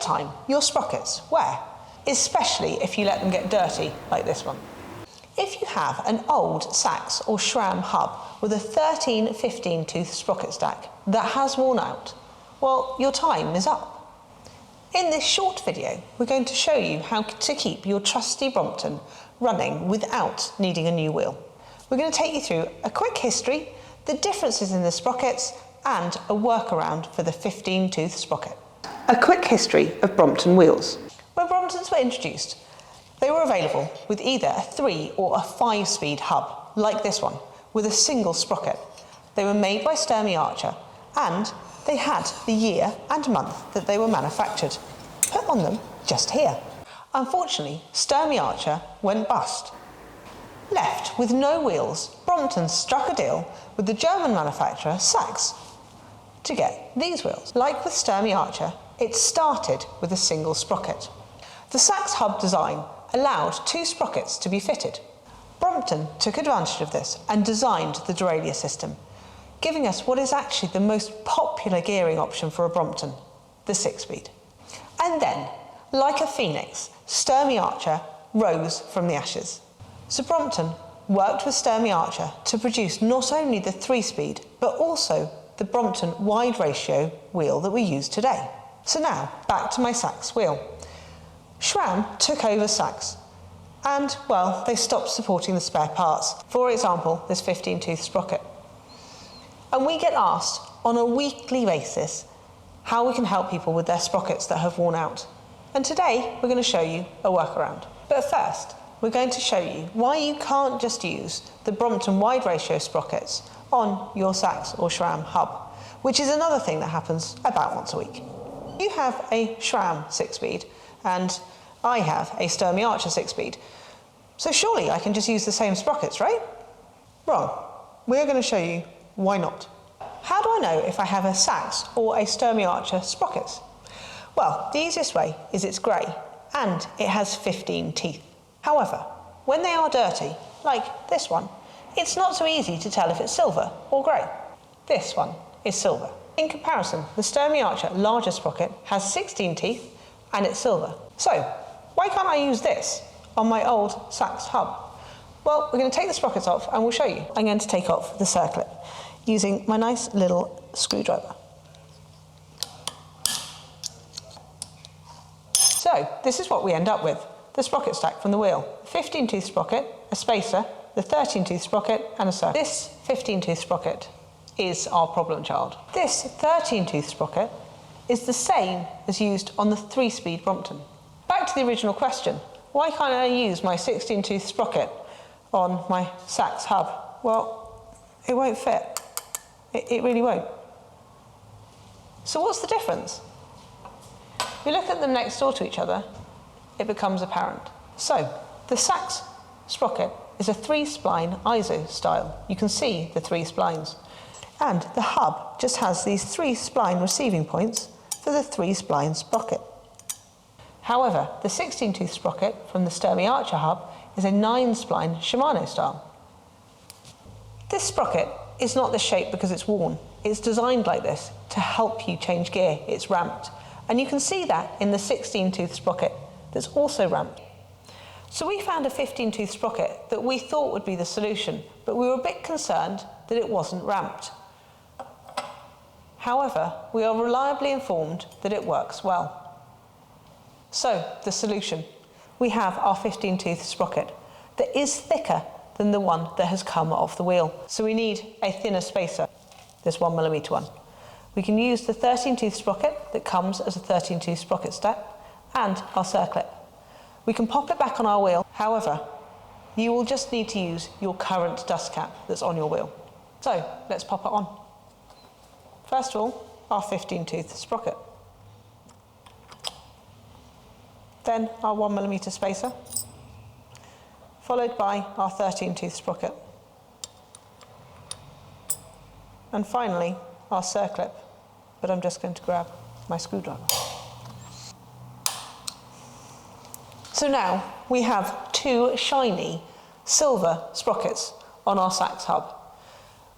time your sprockets wear, especially if you let them get dirty like this one. If you have an old Sachs or SRAM hub with a 13-15 tooth sprocket stack that has worn out, well, your time is up. In this short video, we're going to show you how to keep your trusty Brompton running without needing a new wheel. We're going to take you through a quick history, the differences in the sprockets, and a workaround for the 15-tooth sprocket. A quick history of Brompton wheels. When Bromptons were introduced, they were available with either a 3 or a 5-speed hub, like this one, with a single sprocket. They were made by Sturmey Archer, and they had the year and month that they were manufactured put on them just here. Unfortunately, Sturmey Archer went bust. Left with no wheels, Brompton struck a deal with the German manufacturer Sachs to get these wheels. Like with Sturmey Archer, it started with a single sprocket. The Sachs hub design allowed 2 sprockets to be fitted. Brompton took advantage of this and designed the derailleur system, giving us what is actually the most popular gearing option for a Brompton, the 6-speed. And then, like a phoenix, Sturmey Archer rose from the ashes. So Brompton worked with Sturmey Archer to produce not only the 3-speed, but also the Brompton wide ratio wheel that we use today. So now, back to my Sachs wheel. SRAM took over Sachs, and, well, they stopped supporting the spare parts. For example, this 15-tooth sprocket. And we get asked on a weekly basis how we can help people with their sprockets that have worn out. And today, we're going to show you a workaround. But first, we're going to show you why you can't just use the Brompton wide ratio sprockets on your Sachs or SRAM hub, which is another thing that happens about once a week. You have a SRAM 6-speed, and I have a Sturmey Archer 6-speed. So surely I can just use the same sprockets, right? Wrong. We're going to show you why not. How do I know if I have a Sachs or a Sturmey Archer sprockets? Well, the easiest way is it's grey, and it has 15 teeth. However, when they are dirty, like this one, it's not so easy to tell if it's silver or grey. This one is silver. In comparison, the Sturmey Archer larger sprocket has 16 teeth and it's silver. So, why can't I use this on my old Sachs hub? Well, we're going to take the sprockets off and we'll show you. I'm going to take off the circlip using my nice little screwdriver. So, this is what we end up with. The sprocket stack from the wheel. 15-tooth sprocket, a spacer, the 13-tooth sprocket, and a circle. This 15-tooth sprocket is our problem child. This 13-tooth sprocket is the same as used on the 3-speed Brompton. Back to the original question, why can't I use my 16-tooth sprocket on my Sachs hub? Well, it won't fit. It really won't. So what's the difference? If you look at them next door to each other, it becomes apparent. So, the Sachs sprocket is a 3-spline ISO style. You can see the 3 splines. And the hub just has these 3-spline receiving points for the 3-spline sprocket. However, the 16-tooth sprocket from the Sturmey Archer hub is a 9-spline Shimano style. This sprocket is not this shape because it's worn. It's designed like this to help you change gear. It's ramped. And you can see that in the 16-tooth sprocket that's also ramped. So we found a 15-tooth sprocket that we thought would be the solution, but we were a bit concerned that it wasn't ramped. However, we are reliably informed that it works well. So, the solution. We have our 15-tooth sprocket that is thicker than the one that has come off the wheel. So we need a thinner spacer, this 1mm one. We can use the 13-tooth sprocket that comes as a 13-tooth sprocket stack and our circlip. We can pop it back on our wheel. However, you will just need to use your current dust cap that's on your wheel. So, let's pop it on. First of all, our 15-tooth sprocket. Then our 1mm spacer, followed by our 13-tooth sprocket. And finally, our circlip, but I'm just going to grab my screwdriver. So now we have 2 shiny silver sprockets on our Sachs hub.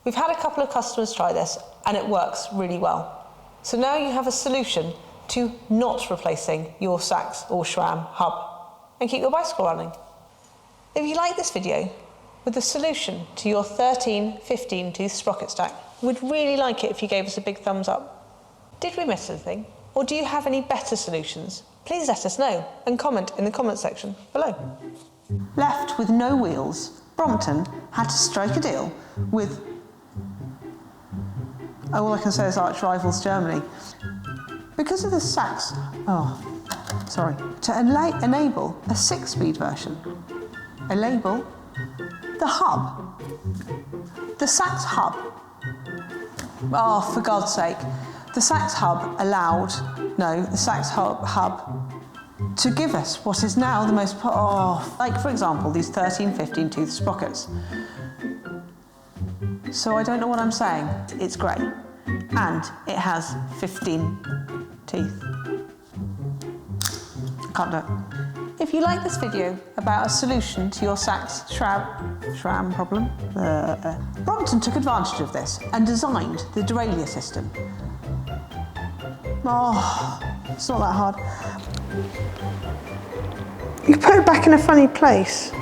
We've had a couple of customers try this and it works really well. So now you have a solution to not replacing your Sachs or SRAM hub and keep your bicycle running. If you like this video with the solution to your 13-15 tooth sprocket stack, we'd really like it if you gave us a big thumbs up. Did we miss anything? Or do you have any better solutions? Please let us know and comment in the comment section below. Left with no wheels, Brompton had to strike a deal with, all I can say is arch rivals Germany. Because of the Sachs, to enable a 6-speed version, enable the hub, the Sachs hub. Oh, for God's sake. The Sachs hub to give us what is now the most, like for example, these 13-15 tooth sprockets. So I don't know what I'm saying. It's great. And it has 15 teeth. Can't do it. If you like this video about a solution to your Sachs SRAM problem, Brompton took advantage of this and designed the derailleur system. Oh, it's not that hard. You put it back in a funny place.